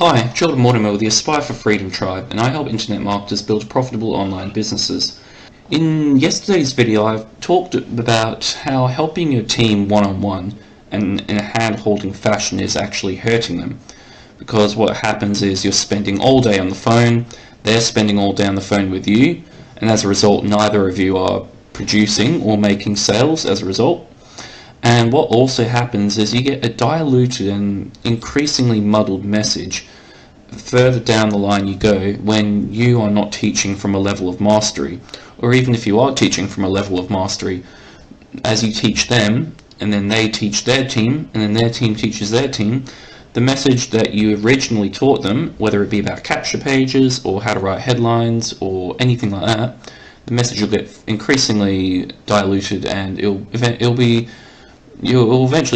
Hi, Mortimer with the Aspire for Freedom Tribe, and I help internet marketers build profitable online businesses. In yesterday's video, I've talked about how helping your team one-on-one and in a hand-holding fashion is actually hurting them. Because what happens is you're spending all day on the phone, they're spending all day on the phone with you, and as a result, neither of you are producing or making sales as a result. And what also happens is you get a diluted and increasingly muddled message further down the line you go when you are not teaching from a level of mastery, or even if you are teaching from a level of mastery, as you teach them and then they teach their team and then their team teaches their team, the message that you originally taught them, whether it be about capture pages or how to write headlines or anything like that, the message will get increasingly diluted and you'll eventually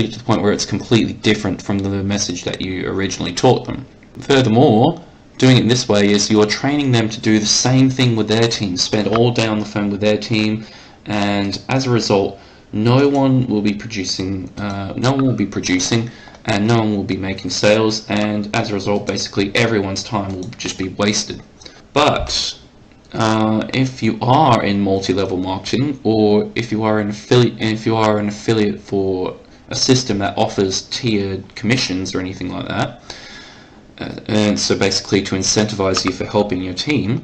get to the point where it's completely different from the message that you originally taught them. Furthermore, doing it this way is you're training them to do the same thing with their team, spend all day on the phone with their team, and as a result, no one will be producing, and no one will be making sales, and as a result, basically everyone's time will just be wasted. But if you are in multi-level marketing, or if you are an affiliate for a system that offers tiered commissions or anything like that, and so basically to incentivize you for helping your team,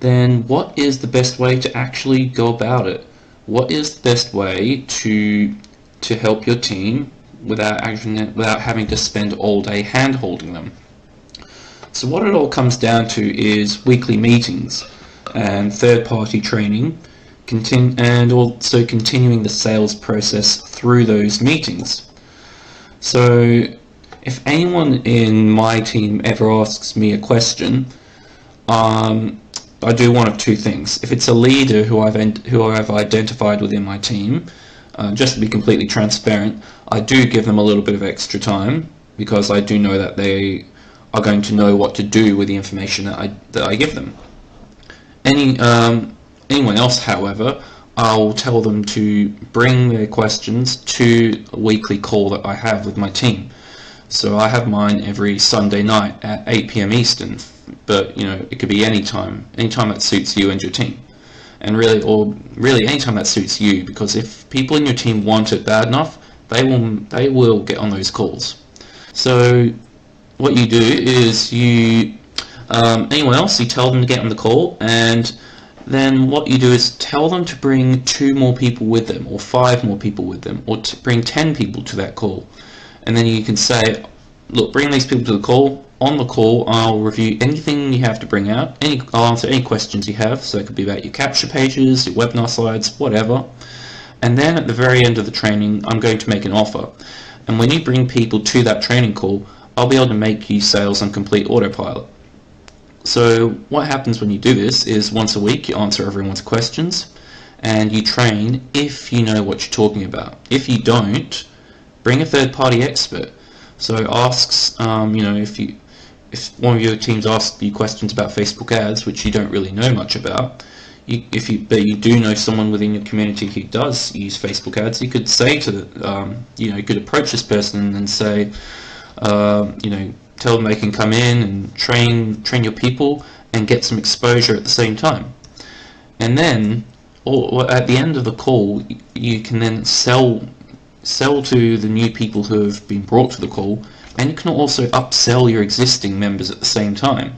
then what is the best way to actually go about it? What is the best way to help your team without having to spend all day hand-holding them? So what it all comes down to is weekly meetings and third-party training, and also continuing the sales process through those meetings. So if anyone in my team ever asks me a question, I do one of two things. If it's a leader who I've identified within my team, just to be completely transparent, I do give them a little bit of extra time because I do know that they are going to know what to do with the information that I give them. Anyone else, however, I'll tell them to bring their questions to a weekly call that I have with my team. So I have mine every Sunday night at 8 PM Eastern, but it could be anytime that suits you and your team, and really anytime that suits you, because if people in your team want it bad enough, they will get on those calls. So what you do is anyone else, you tell them to get on the call, and then what you do is tell them to bring 2 more people with them, or 5 more people with them, or to bring 10 people to that call. And then you can say, look, bring these people to the call. On the call, I'll review anything you have to bring out. I'll answer any questions you have, so it could be about your capture pages, your webinar slides, whatever. And then at the very end of the training, I'm going to make an offer. And when you bring people to that training call, I'll be able to make you sales on complete autopilot. So what happens when you do this is once a week you answer everyone's questions and you train if you know what you're talking about. If you don't, bring a third-party expert. So asks, if one of your teams asks you questions about Facebook ads, which you don't really know much about, but you do know someone within your community who does use Facebook ads, you could say to you could approach this person and say, tell them they can come in and train your people and get some exposure at the same time. And then, or at the end of the call, you can then sell to the new people who have been brought to the call, and you can also upsell your existing members at the same time.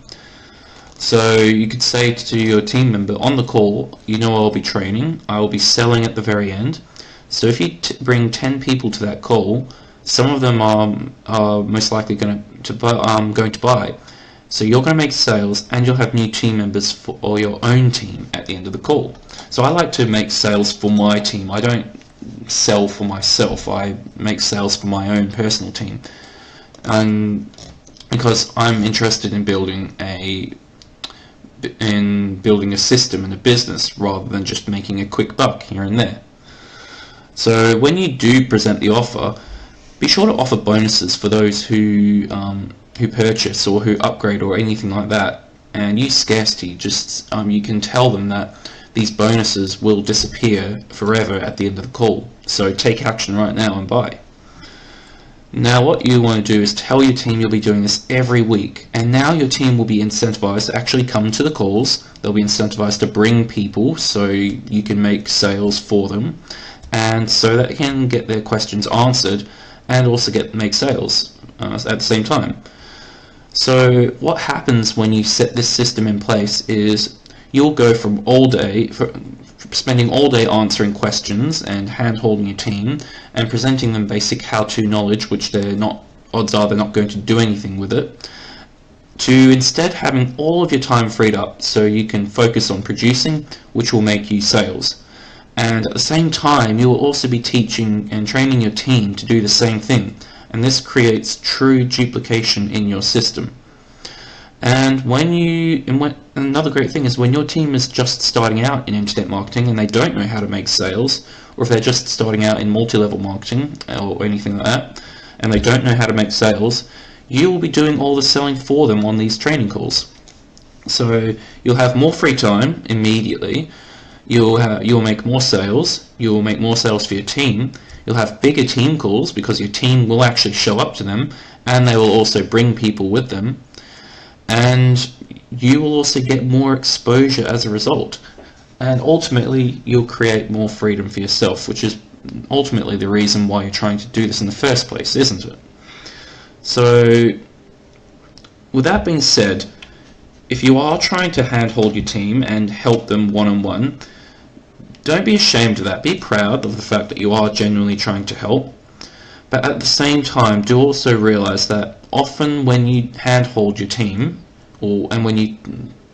So you could say to your team member on the call, I'll be training, I will be selling at the very end. So if you bring 10 people to that call, some of them are most likely going to buy. So you're going to make sales, and you'll have new team members for your own team at the end of the call. So I like to make sales for my team. I don't sell for myself. I make sales for my own personal team, and because I'm interested in building a system and a business rather than just making a quick buck here and there. So when you do present the offer, be sure to offer bonuses for those who purchase or who upgrade or anything like that, and use scarcity. Just you can tell them that these bonuses will disappear forever at the end of the call, so take action right now and buy. Now what you want to do is tell your team you'll be doing this every week, and now your team will be incentivized to actually come to the calls. They'll be incentivized to bring people so you can make sales for them, and so that they can get their questions answered and also make sales at the same time. So what happens when you set this system in place is you'll go from spending all day answering questions and hand-holding your team and presenting them basic how-to knowledge, which odds are they're not going to do anything with it, to instead having all of your time freed up so you can focus on producing, which will make you sales. And at the same time, you will also be teaching and training your team to do the same thing, and this creates true duplication in your system. And another great thing is when your team is just starting out in internet marketing and they don't know how to make sales, or if they're just starting out in multi-level marketing or anything like that, and they don't know how to make sales, you will be doing all the selling for them on these training calls. So you'll have more free time immediately, you'll make more sales, you'll make more sales for your team, you'll have bigger team calls because your team will actually show up to them, and they will also bring people with them. And you will also get more exposure as a result, and ultimately you'll create more freedom for yourself, which is ultimately the reason why you're trying to do this in the first place, isn't it? So with that being said, if you are trying to handhold your team and help them one-on-one, don't be ashamed of that. Be proud of the fact that you are genuinely trying to help, but at the same time do also realize that often when you handhold your team and when you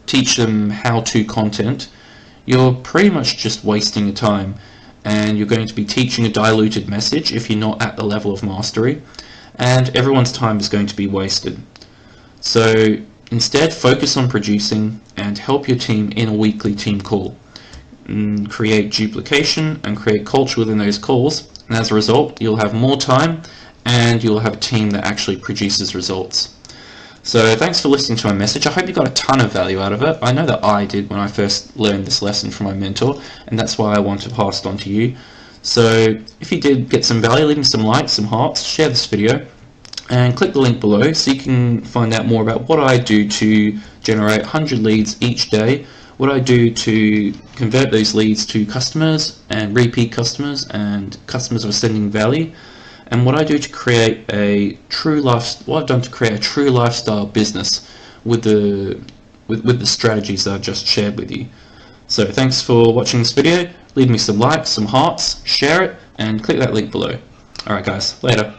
teach them how-to content, you're pretty much just wasting your time, and you're going to be teaching a diluted message if you're not at the level of mastery, and everyone's time is going to be wasted. So instead, focus on producing and help your team in a weekly team call. Create duplication and create culture within those calls, and as a result you'll have more time and you'll have a team that actually produces results. So thanks for listening to my message. I hope you got a ton of value out of it. I know that I did when I first learned this lesson from my mentor, and that's why I want to pass it on to you. So if you did get some value, leave me some likes, some hearts, share this video, and click the link below so you can find out more about what I do to generate 100 leads each day, what I do to convert those leads to customers and repeat customers and customers who are sending value, and what I do to create what I've done to create a true lifestyle business with the strategies that I've just shared with you. So thanks for watching this video. Leave me some likes, some hearts, share it, and click that link below. Alright guys, later.